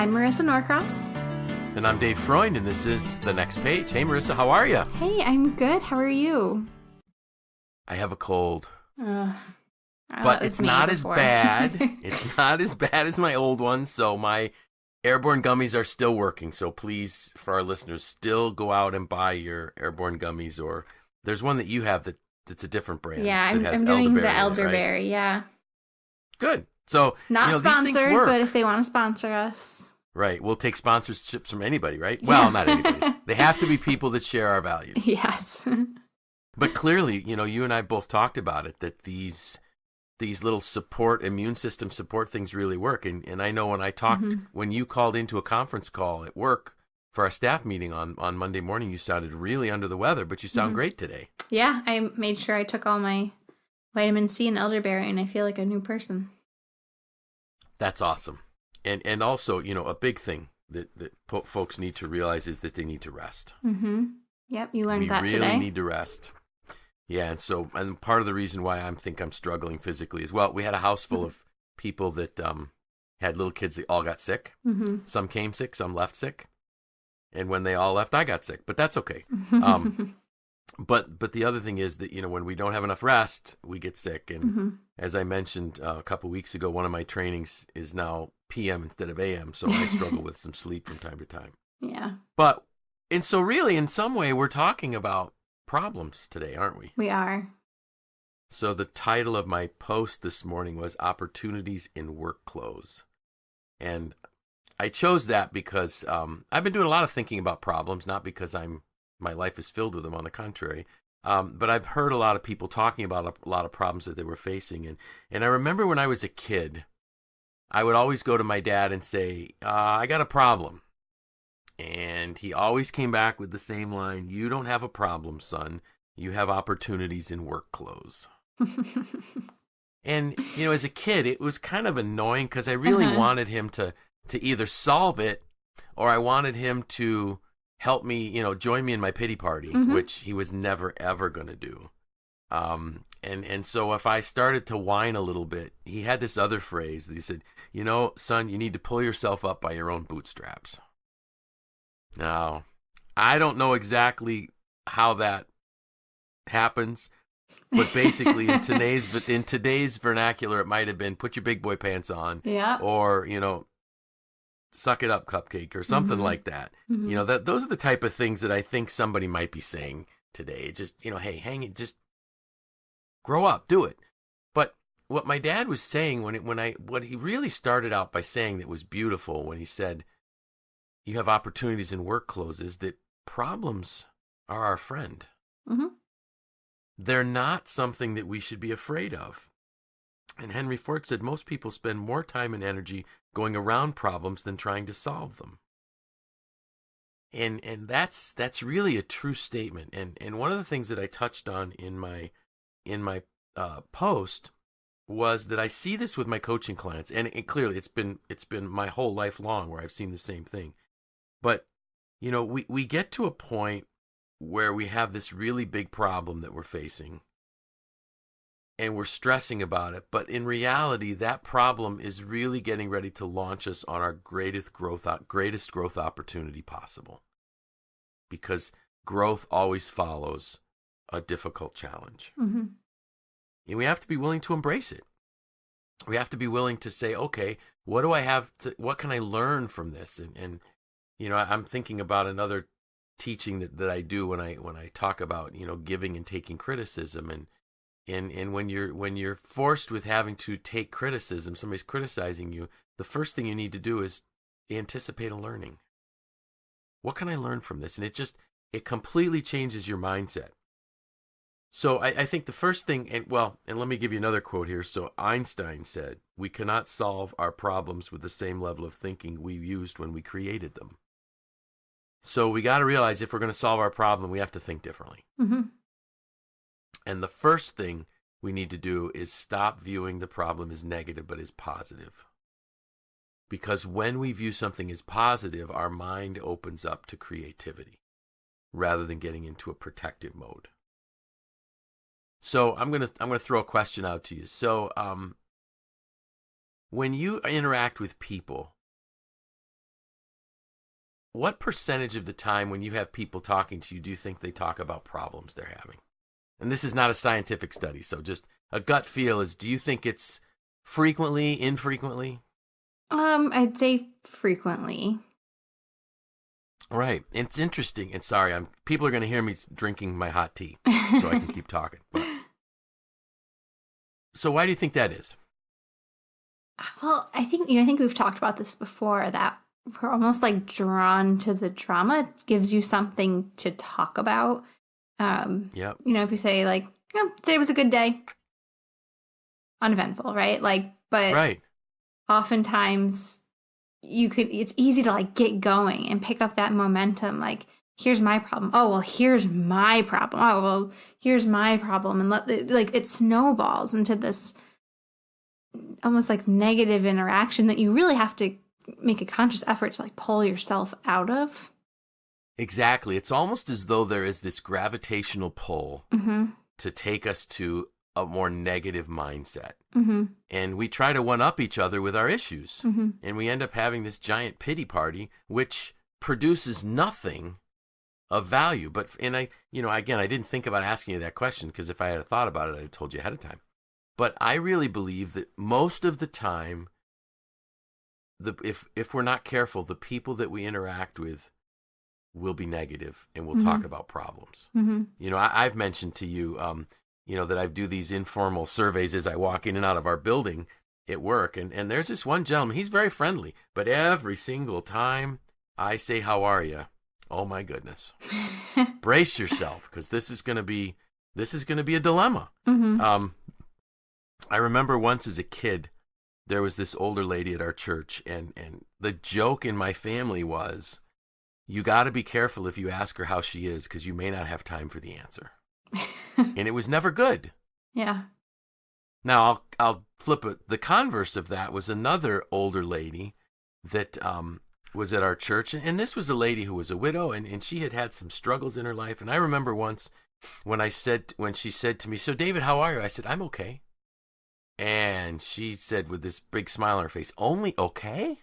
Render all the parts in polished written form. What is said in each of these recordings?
I'm Marisa Norcross. And I'm Dave Freund, and this is The Next Page. Hey, Marisa, how are you? Hey, I'm good. How are you? I have a cold. But It's not as bad. It's not as bad as my old one, so my airborne gummies are still working. So please, for our listeners, still go out and buy your airborne gummies. Or there's one that you have that's a different brand. Yeah, I'm doing the elderberry, right? Yeah. Good. So, not sponsored, these things work. But if they want to sponsor us. Right. We'll take sponsorships from anybody, right? Well, not anybody. They have to be people that share our values. Yes. But clearly, you and I both talked about it, that these little immune system support things really work. And I know when I talked, when you called into a conference call at work for our staff meeting on Monday morning, you sounded really under the weather, but you sound great today. Yeah, I made sure I took all my vitamin C and elderberry, and I feel like a new person. That's awesome. And also, a big thing that folks need to realize is that they need to rest. Mm-hmm. Yep, you learned that today. We really need to rest. Yeah, and part of the reason why I'm struggling physically is, well, we had a house full of people that had little kids that all got sick. Mm-hmm. Some came sick, some left sick. And when they all left, I got sick, but that's okay. But the other thing is that, when we don't have enough rest, we get sick. And as I mentioned a couple weeks ago, one of my trainings is now PM instead of AM, so I struggle with some sleep from time to time. Yeah. And so really, in some way, we're talking about problems today, aren't we? We are. So the title of my post this morning was Opportunities in Work Clothes. And I chose that because I've been doing a lot of thinking about problems, not because my life is filled with them, on the contrary. But I've heard a lot of people talking about a lot of problems that they were facing. And I remember when I was a kid, I would always go to my dad and say, I got a problem. And he always came back with the same line, "You don't have a problem, son. You have opportunities in work clothes." And, as a kid, it was kind of annoying because I really wanted him to either solve it, or I wanted him to help me, join me in my pity party, which he was never, ever going to do. And so if I started to whine a little bit, he had this other phrase that he said, "Son, you need to pull yourself up by your own bootstraps." Now, I don't know exactly how that happens, but basically in today's vernacular, it might have been put your big boy pants on, or suck it up, cupcake, or something like that. Those are the type of things that I think somebody might be saying today. Just hey, hang it, just grow up, do it. But what my dad was saying what he really started out by saying that was beautiful when he said, "You have opportunities in work clothes," is that problems are our friend. They're not something that we should be afraid of. And Henry Ford said most people spend more time and energy going around problems than trying to solve them. And that's really a true statement. And one of the things that I touched on in my post was that I see this with my coaching clients, and clearly it's been my whole life long where I've seen the same thing. But we get to a point where we have this really big problem that we're facing, and we're stressing about it. But in reality, that problem is really getting ready to launch us on our greatest growth opportunity possible. Because growth always follows a difficult challenge. And we have to be willing to embrace it. We have to be willing to say, okay, what can I learn from this? And I'm thinking about another teaching that I do when I talk about, giving and taking criticism. And when you're forced with having to take criticism, somebody's criticizing you, the first thing you need to do is anticipate a learning. What can I learn from this? And it completely changes your mindset. So I think the first thing, and let me give you another quote here. So Einstein said, "We cannot solve our problems with the same level of thinking we used when we created them." So we got to realize if we're going to solve our problem, we have to think differently. And the first thing we need to do is stop viewing the problem as negative, but as positive. Because when we view something as positive, our mind opens up to creativity rather than getting into a protective mode. So I'm gonna throw a question out to you. So when you interact with people, what percentage of the time when you have people talking to you do you think they talk about problems they're having? And this is not a scientific study, so just a gut feel is, do you think it's frequently, infrequently? I'd say frequently. Right. It's interesting. And sorry, people are going to hear me drinking my hot tea, so I can keep talking. But, so why do you think that is? Well, I think we've talked about this before, that we're almost like drawn to the drama. It gives you something to talk about. Yep. If you say like, oh, today was a good day, uneventful, right? But right. Oftentimes it's easy to like get going and pick up that momentum. Like, here's my problem. Oh, well, here's my problem. Oh, well, here's my problem. And it snowballs into this almost like negative interaction that you really have to make a conscious effort to like pull yourself out of. Exactly. It's almost as though there is this gravitational pull to take us to a more negative mindset. And we try to one-up each other with our issues. And we end up having this giant pity party, which produces nothing of value. Again, I didn't think about asking you that question, because if I had thought about it, I'd have told you ahead of time. But I really believe that most of the time, if we're not careful, the people that we interact with will be negative, and we'll talk about problems. I've mentioned to you, that I do these informal surveys as I walk in and out of our building at work. And there's this one gentleman, he's very friendly, but every single time I say, how are you? Oh my goodness. Brace yourself, because this is going to be a dilemma. I remember once as a kid, there was this older lady at our church, and the joke in my family was, you got to be careful if you ask her how she is, because you may not have time for the answer. And it was never good. Yeah. Now, I'll flip it. The converse of that was another older lady that was at our church. And this was a lady who was a widow, and she had had some struggles in her life. And I remember once when she said to me, so David, how are you? I said, I'm okay. And she said with this big smile on her face, only okay?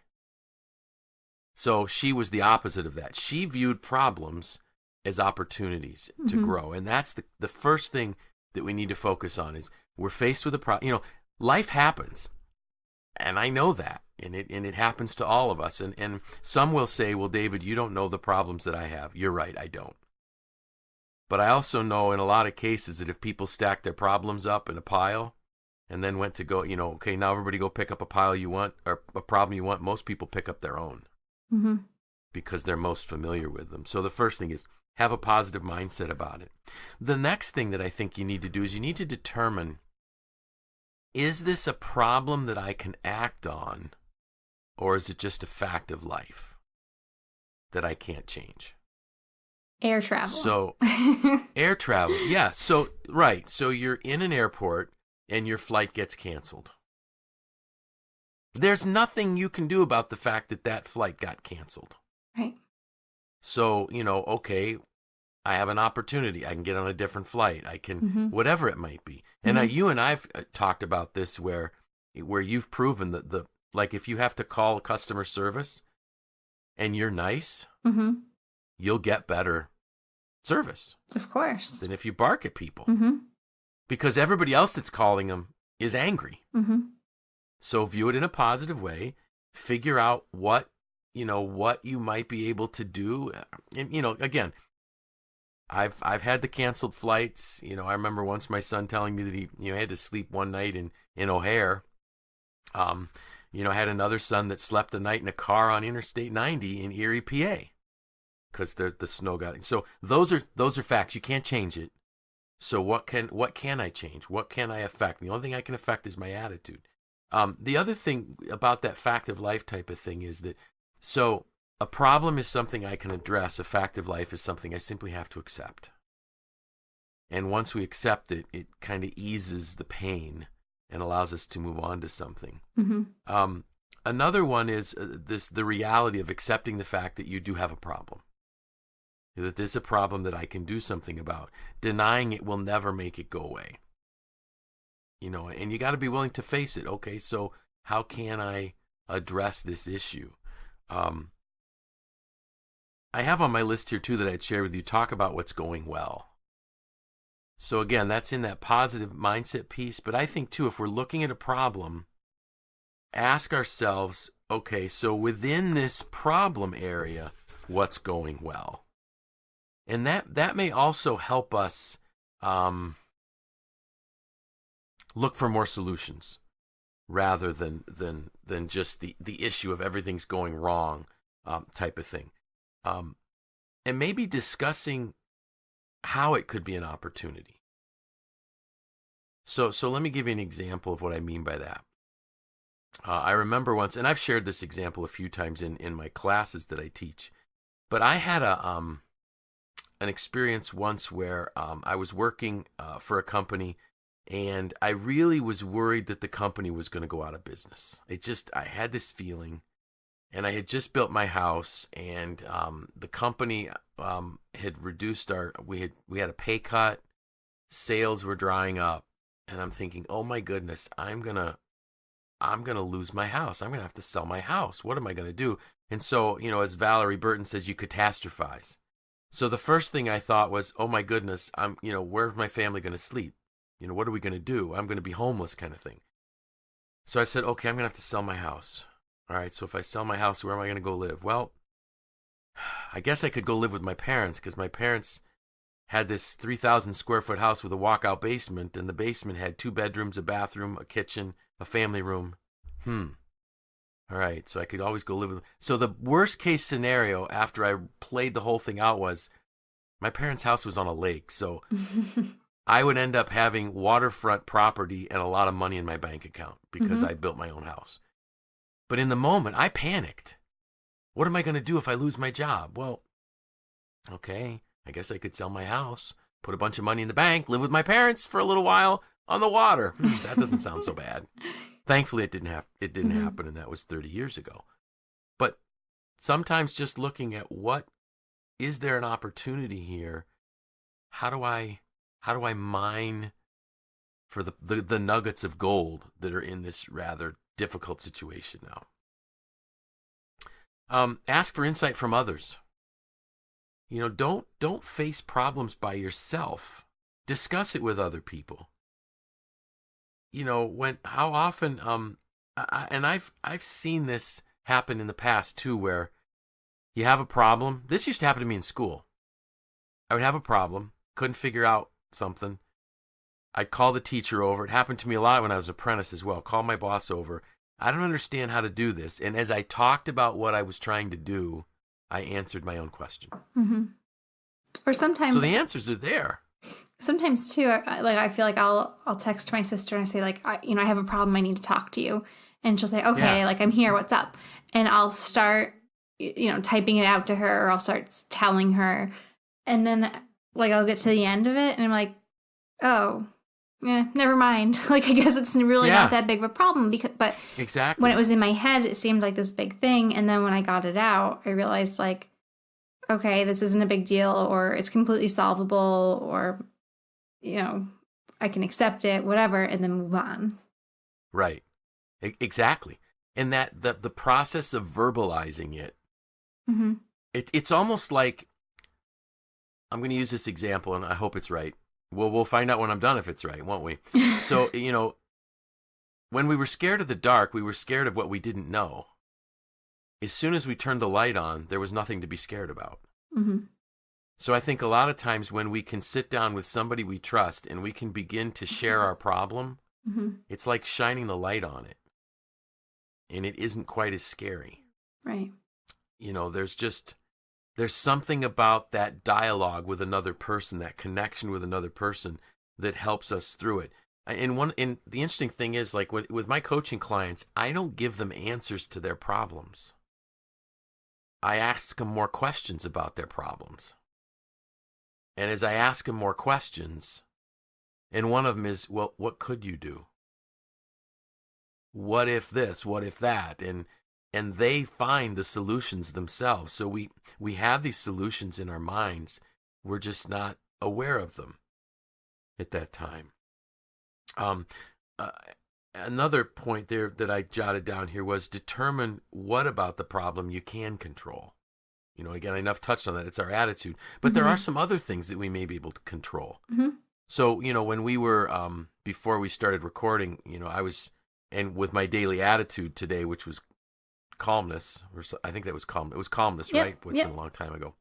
So she was the opposite of that. She viewed problems as opportunities to grow. And that's the first thing that we need to focus on is we're faced with a problem. Life happens. And I know that. And it happens to all of us. And some will say, well, David, you don't know the problems that I have. You're right, I don't. But I also know in a lot of cases that if people stack their problems up in a pile and then went to go, okay, now everybody go pick up a pile you want or a problem you want, most people pick up their own because they're most familiar with them. So the first thing is have a positive mindset about it. The next thing that I think you need to do is you need to determine, is this a problem that I can act on, or is it just a fact of life that I can't change? Air travel. So, air travel, yeah. So, right. So you're in an airport and your flight gets canceled. There's nothing you can do about the fact that flight got canceled. Right. So, okay, I have an opportunity. I can get on a different flight. I can, whatever it might be. And you and I've talked about this where you've proven that like if you have to call customer service and you're nice, you'll get better service. Of course. Than if you bark at people. Because everybody else that's calling them is angry. So view it in a positive way. Figure out what you might be able to do. And, again, I've had the canceled flights. I remember once my son telling me that he had to sleep one night in O'Hare. I had another son that slept the night in a car on Interstate 90 in Erie, PA, because the snow got in. So those are facts. You can't change it. So what can I change? What can I affect? The only thing I can affect is my attitude. The other thing about that fact of life type of thing is that, so a problem is something I can address. A fact of life is something I simply have to accept. And once we accept it, it kind of eases the pain and allows us to move on to something. Another one is the reality of accepting the fact that you do have a problem. That there's a problem that I can do something about. Denying it will never make it go away. And you got to be willing to face it. Okay, so how can I address this issue? I have on my list here too that I'd share with you, talk about what's going well. So again, that's in that positive mindset piece. But I think too, if we're looking at a problem, ask ourselves, okay, so within this problem area, what's going well? And that may also help us look for more solutions rather than just the issue of everything's going wrong type of thing. And maybe discussing how it could be an opportunity. So let me give you an example of what I mean by that. I remember once, and I've shared this example a few times in my classes that I teach, but I had an experience once where I was working for a company, and I really was worried that the company was going to go out of business. I had this feeling, and I had just built my house, and the company had reduced we had a pay cut, sales were drying up, and I'm thinking, oh my goodness, I'm gonna lose my house. I'm gonna have to sell my house. What am I gonna do? And so, as Valerie Burton says, you catastrophize. So the first thing I thought was, oh my goodness, where's my family gonna sleep? What are we gonna do? I'm gonna be homeless, kind of thing. So I said, okay, I'm gonna have to sell my house. All right, so if I sell my house, where am I gonna go live? Well, I guess I could go live with my parents, because my parents had this 3,000 square foot house with a walkout basement, and the basement had 2 bedrooms, a bathroom, a kitchen, a family room. All right, so I could always go live with them. So the worst case scenario after I played the whole thing out was my parents' house was on a lake, so I would end up having waterfront property and a lot of money in my bank account because I built my own house. But in the moment, I panicked. What am I going to do if I lose my job? Well, okay, I guess I could sell my house, put a bunch of money in the bank, live with my parents for a little while on the water. That doesn't sound so bad. Thankfully, it didn't happen, and that was 30 years ago. But sometimes just looking at is there an opportunity here? How do I mine for the nuggets of gold that are in this rather difficult situation now? Ask for insight from others. Don't face problems by yourself. Discuss it with other people. How often and I've seen this happen in the past too, where you have a problem. This used to happen to me in school. I would have a problem, couldn't figure out something. I'd call the teacher over. It happened to me a lot when I was an apprentice as well. Call my boss over. I don't understand how to do this. And as I talked about what I was trying to do, I answered my own question. Or sometimes, so the answers are there. Sometimes too, I feel like I'll text my sister and I say I have a problem. I need to talk to you, and she'll say, okay, Yeah. I'm here. What's up? And I'll start, typing it out to her, or I'll start telling her, and then I'll get to the end of it, and I'm like, oh, never mind. I guess it's really not that big of a problem but exactly, when it was in my head, it seemed like this big thing, and then when I got it out, I realized okay, this isn't a big deal, or it's completely solvable, or I can accept it, whatever, and then move on. Right. Exactly. And that the process of verbalizing it, it's almost like, I'm going to use this example, and I hope it's right. Well, we'll find out when I'm done if it's right, won't we? So, when we were scared of the dark, we were scared of what we didn't know. As soon as we turned the light on, there was nothing to be scared about. So I think a lot of times when we can sit down with somebody we trust and we can begin to share our problem, it's like shining the light on it. And it isn't quite as scary. Right. There's something about that dialogue with another person, that connection with another person, that helps us through it. And the interesting thing is, with my coaching clients, I don't give them answers to their problems. I ask them more questions about their problems. And as I ask them more questions, and one of them is, well, what could you do? What if this? What if that? And they find the solutions themselves. So we have these solutions in our minds. We're just not aware of them at that time. Another point there that I jotted down here was determine what about the problem you can control. Again, enough touched on that. It's our attitude. But there are some other things that we may be able to control. Mm-hmm. So, when we were, before we started recording, and with my daily attitude today, which was calmness, I think that was calm. It was calmness, Yep, right? It's yep. been a long time ago.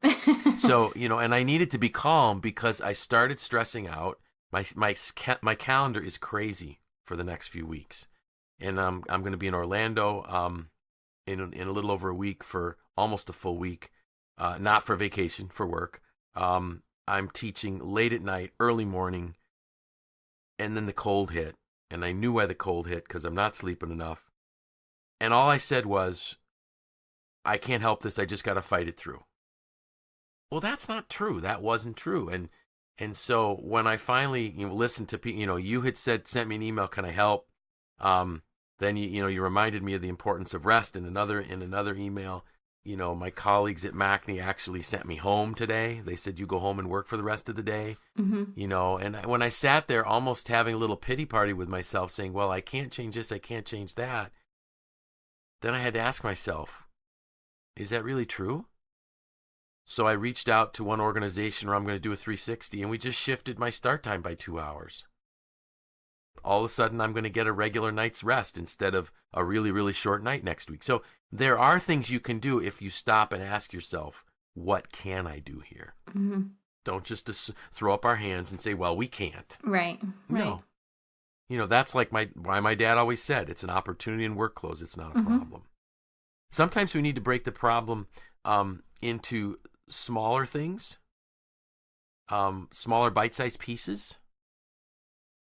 So, and I needed to be calm because I started stressing out. My calendar is crazy for the next few weeks. And I'm going to be in Orlando in a little over a week for almost a full week, not for vacation, for work. I'm teaching late at night, early morning, and then the cold hit. And I knew why the cold hit because I'm not sleeping enough. And all I said was, I can't help this. I just got to fight it through. Well, that's not true. That wasn't true. And so when I finally listened to people, you had sent me an email, can I help? Then you reminded me of the importance of rest in another email. My colleagues at MACNY actually sent me home today. They said, you go home and work for the rest of the day. Mm-hmm. And when I sat there almost having a little pity party with myself saying, well, I can't change this, I can't change that. Then I had to ask myself, is that really true? So I reached out to one organization where I'm going to do a 360, and we just shifted my start time by 2 hours. All of a sudden, I'm going to get a regular night's rest instead of a really, really short night next week. So there are things you can do if you stop and ask yourself, what can I do here? Mm-hmm. Don't just throw up our hands and say, well, we can't. Right. No. That's like why my dad always said, it's an opportunity in work clothes. It's not a problem. Sometimes we need to break the problem into smaller things, smaller bite-sized pieces.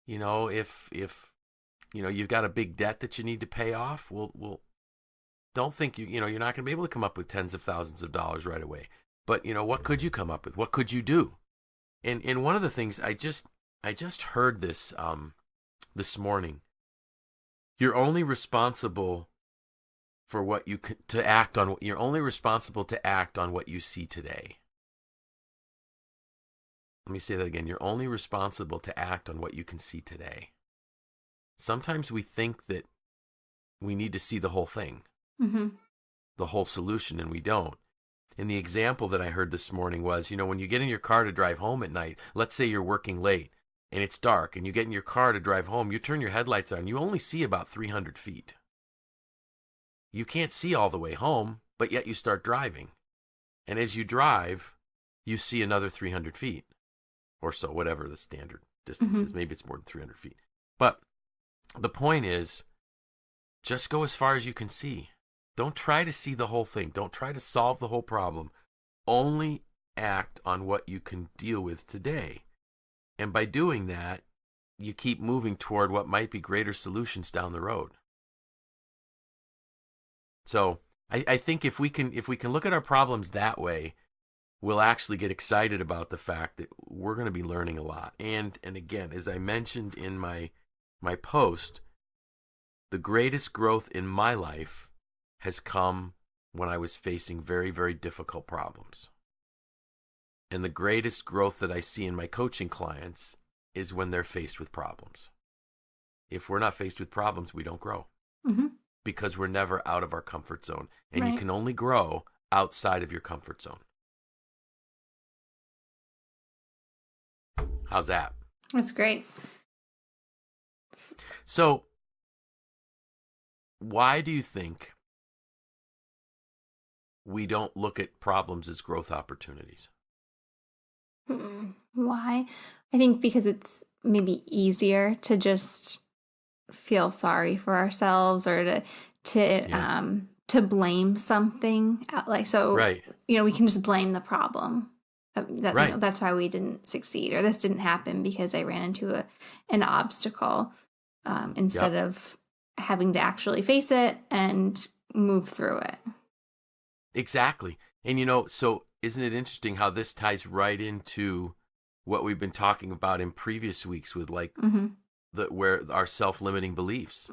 If you've got a big debt that you need to pay off, well, don't think you're not going to be able to come up with tens of thousands of dollars right away. But what could you come up with? What could you do? And one of the things I just heard this morning. You're only responsible for what you to act on. You're only responsible to act on what you see today. Let me say that again. You're only responsible to act on what you can see today. Sometimes we think that we need to see the whole thing, the whole solution, and we don't. And the example that I heard this morning was, when you get in your car to drive home at night, let's say you're working late and it's dark and you get in your car to drive home, you turn your headlights on, you only see about 300 feet. You can't see all the way home, but yet you start driving. And as you drive, you see another 300 feet. Or so, whatever the standard distance is. Maybe it's more than 300 feet. But the point is, just go as far as you can see. Don't try to see the whole thing. Don't try to solve the whole problem. Only act on what you can deal with today. And by doing that, you keep moving toward what might be greater solutions down the road. So I think if we can look at our problems that way, we'll actually get excited about the fact that we're going to be learning a lot. And again, as I mentioned in my post, the greatest growth in my life has come when I was facing very, very difficult problems. And the greatest growth that I see in my coaching clients is when they're faced with problems. If we're not faced with problems, we don't grow. Because we're never out of our comfort zone. And you can only grow outside of your comfort zone. How's that? That's great. So, why do you think we don't look at problems as growth opportunities? Why? I think because it's maybe easier to just feel sorry for ourselves or to blame something. Right. We can just blame the problem. Right. That's why we didn't succeed, or this didn't happen because I ran into an obstacle, instead of having to actually face it and move through it. Exactly. And so isn't it interesting how this ties right into what we've been talking about in previous weeks with where our self-limiting beliefs,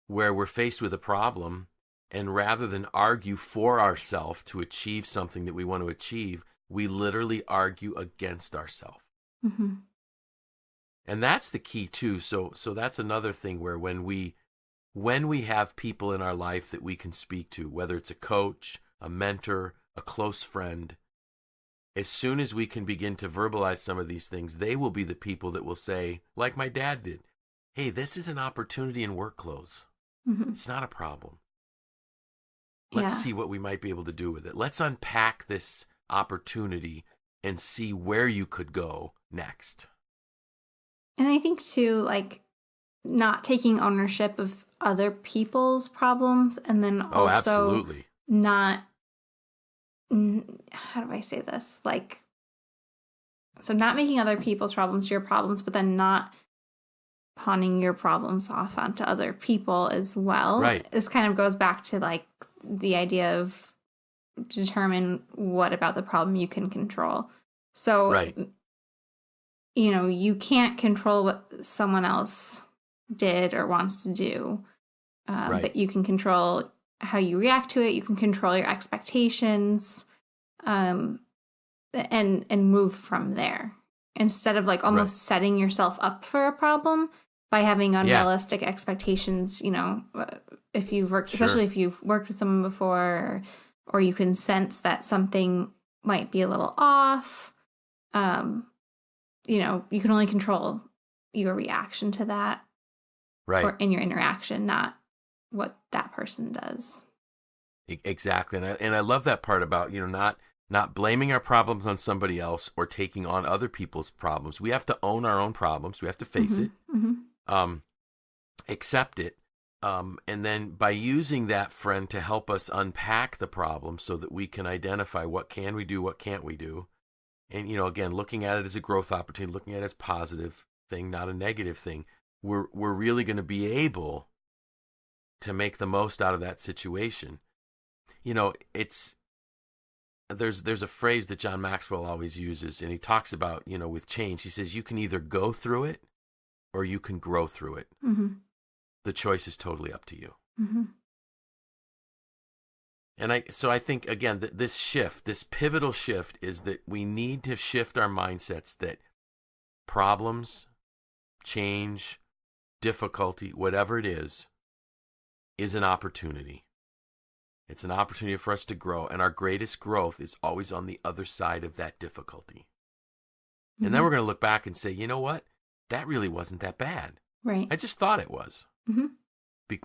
where we're faced with a problem, and rather than argue for ourselves to achieve something that we want to achieve, we literally argue against ourselves. And that's the key too. So that's another thing where when we have people in our life that we can speak to, whether it's a coach, a mentor, a close friend, as soon as we can begin to verbalize some of these things, they will be the people that will say, like my dad did, hey, this is an opportunity in work clothes. It's not a problem. Let's see what we might be able to do with it. Let's unpack this opportunity and see where you could go next. And I think too, like, not taking ownership of other people's problems, and then also absolutely not, how do I say this? Like, so not making other people's problems your problems, but then not pawning your problems off onto other people as well. Right. This kind of goes back to like the idea of determine what about the problem you can control. So, right. You know, you can't control what someone else did or wants to do, but you can control how you react to it. You can control your expectations, and move from there, instead of like almost setting yourself up for a problem by having unrealistic expectations. You know, if you've worked, especially if you've worked with someone before, or you can sense that something might be a little off. You know, you can only control your reaction to that, or in your interaction, not what that person does. Exactly. And I love that part about, you know, not blaming our problems on somebody else or taking on other people's problems. We have to own our own problems. We have to face it, accept it. And then by using that friend to help us unpack the problem so that we can identify what can we do, what can't we do. And, you know, again, looking at it as a growth opportunity, looking at it as a positive thing, not a negative thing, we're really going to be able to make the most out of that situation. You know, there's a phrase that John Maxwell always uses, and he talks about, you know, with change. He says, you can either go through it or you can grow through it. The choice is totally up to you. And I think, again, that this shift, this pivotal shift, is that we need to shift our mindsets that problems, change, difficulty, whatever it is an opportunity. It's an opportunity for us to grow, and our greatest growth is always on the other side of that difficulty. And then we're going to look back and say, you know what? That really wasn't that bad. Right. I just thought it was.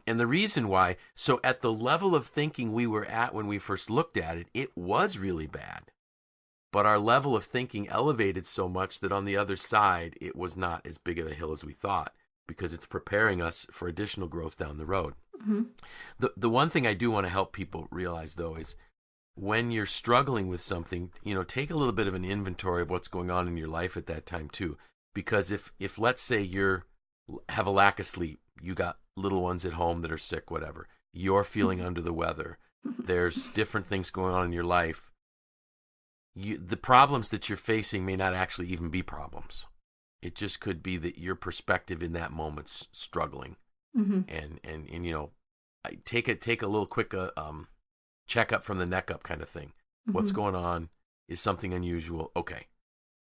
And the reason why, so at the level of thinking we were at when we first looked at it, it was really bad. But our level of thinking elevated so much that on the other side, it was not as big of a hill as we thought, because it's preparing us for additional growth down the road. The one thing I do want to help people realize, though, is when you're struggling with something, you know, take a little bit of an inventory of what's going on in your life at that time too. Because if let's say have a lack of sleep, you got little ones at home that are sick, whatever, you're feeling under the weather, there's different things going on in your life, the problems that you're facing may not actually even be problems. It just could be that your perspective in that moment's struggling. And you know, take a little quick check up from the neck up kind of thing. What's going on? Is something unusual? Okay.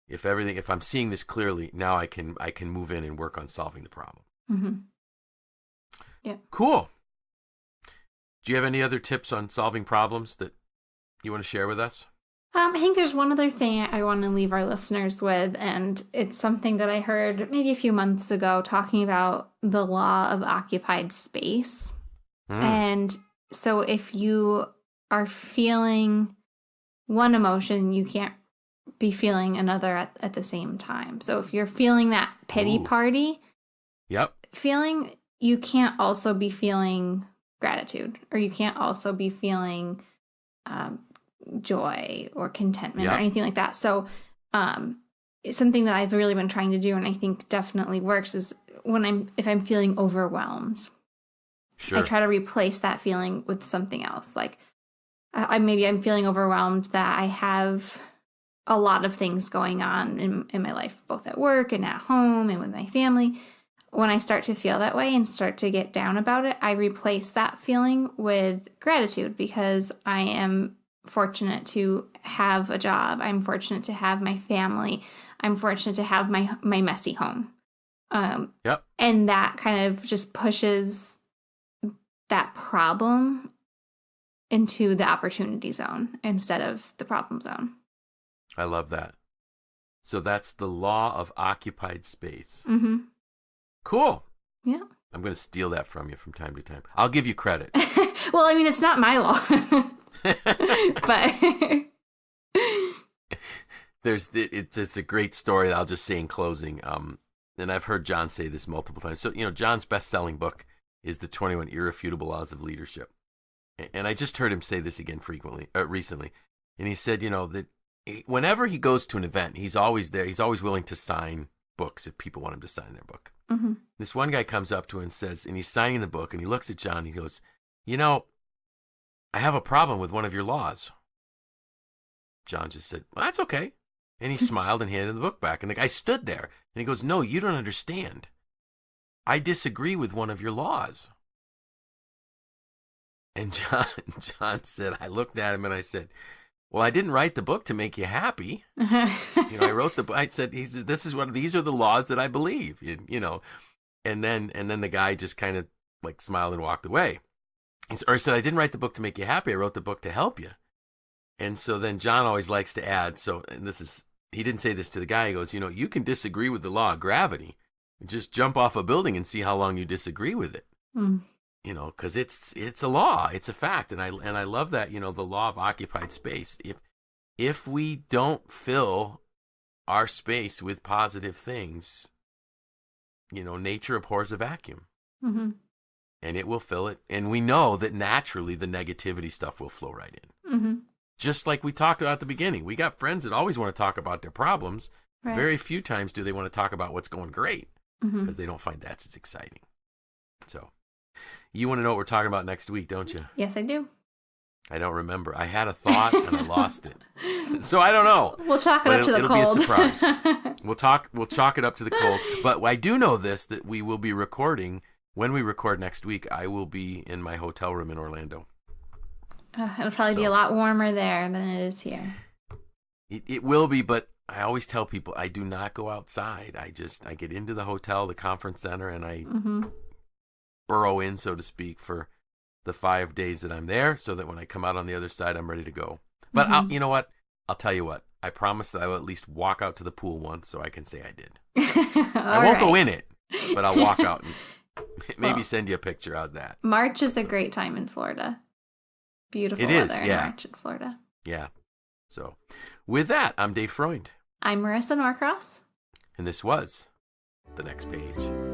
If I'm seeing this clearly, now I can move in and work on solving the problem. Yeah. Cool. Do you have any other tips on solving problems that you want to share with us? I think there's one other thing I want to leave our listeners with, and it's something that I heard maybe a few months ago, talking about the law of occupied space. And so if you are feeling one emotion, you can't be feeling another at the same time. So if you're feeling that pity party feeling, you can't also be feeling gratitude, or you can't also be feeling joy or contentment or anything like that. So it's something that I've really been trying to do, and I think definitely works, is if I'm feeling overwhelmed, I try to replace that feeling with something else. Like maybe I'm feeling overwhelmed that I have a lot of things going on in my life, both at work and at home and with my family. When I start to feel that way and start to get down about it, I replace that feeling with gratitude, because I am fortunate to have a job. I'm fortunate to have my family. I'm fortunate to have my messy home. And that kind of just pushes that problem into the opportunity zone instead of the problem zone. I love that. So that's the law of occupied space. Mm-hmm. Cool. Yeah. I'm going to steal that from you from time to time. I'll give you credit. Well, I mean, it's not my law. But it's a great story that I'll just say in closing. And I've heard John say this multiple times. So, John's best-selling book is The 21 Irrefutable Laws of Leadership. And I just heard him say this again recently. And he said, that whenever he goes to an event, he's always there. He's always willing to sign books if people want him to sign their book. Mm-hmm. This one guy comes up to him and says, and he's signing the book, and he looks at John, and he goes, I have a problem with one of your laws. John just said, well, that's okay. And he smiled and handed the book back. And the guy stood there, and he goes, no, you don't understand. I disagree with one of your laws. And John said, I looked at him and I said, well, I didn't write the book to make you happy. I wrote the book. I said, these are the laws that I believe, and then the guy just kind of like smiled and walked away. He said, I didn't write the book to make you happy. I wrote the book to help you. And so then John always likes to add, he didn't say this to the guy. He goes, you can disagree with the law of gravity. Just jump off a building and see how long you disagree with it. Mm. Because it's a law, it's a fact, and I love that. The law of occupied space. If we don't fill our space with positive things, nature abhors a vacuum, mm-hmm. and it will fill it. And we know that naturally the negativity stuff will flow right in. Mm-hmm. Just like we talked about at the beginning, we got friends that always want to talk about their problems. Right. Very few times do they want to talk about what's going great, because mm-hmm. they don't find that's as exciting. So. You want to know what we're talking about next week, don't you? Yes, I do. I don't remember. I had a thought and I lost it. So I don't know. We'll chalk it up to the cold. It'll be a surprise. We'll chalk it up to the cold. But I do know this, that we will be recording. When we record next week, I will be in my hotel room in Orlando. It'll probably be a lot warmer there than it is here. It will be, but I always tell people I do not go outside. I get into the hotel, the conference center, and I mm-hmm. burrow in, so to speak, for the 5 days that I'm there, so that when I come out on the other side, I'm ready to go. But mm-hmm. you know what? I'll tell you what. I promise that I will at least walk out to the pool once so I can say I did. I won't go in it, but I'll walk out and maybe send you a picture of that. March is a great time in Florida. Beautiful weather in March in Florida. Yeah. So with that, I'm Dave Freund. I'm Marisa Norcross. And this was The Next Page.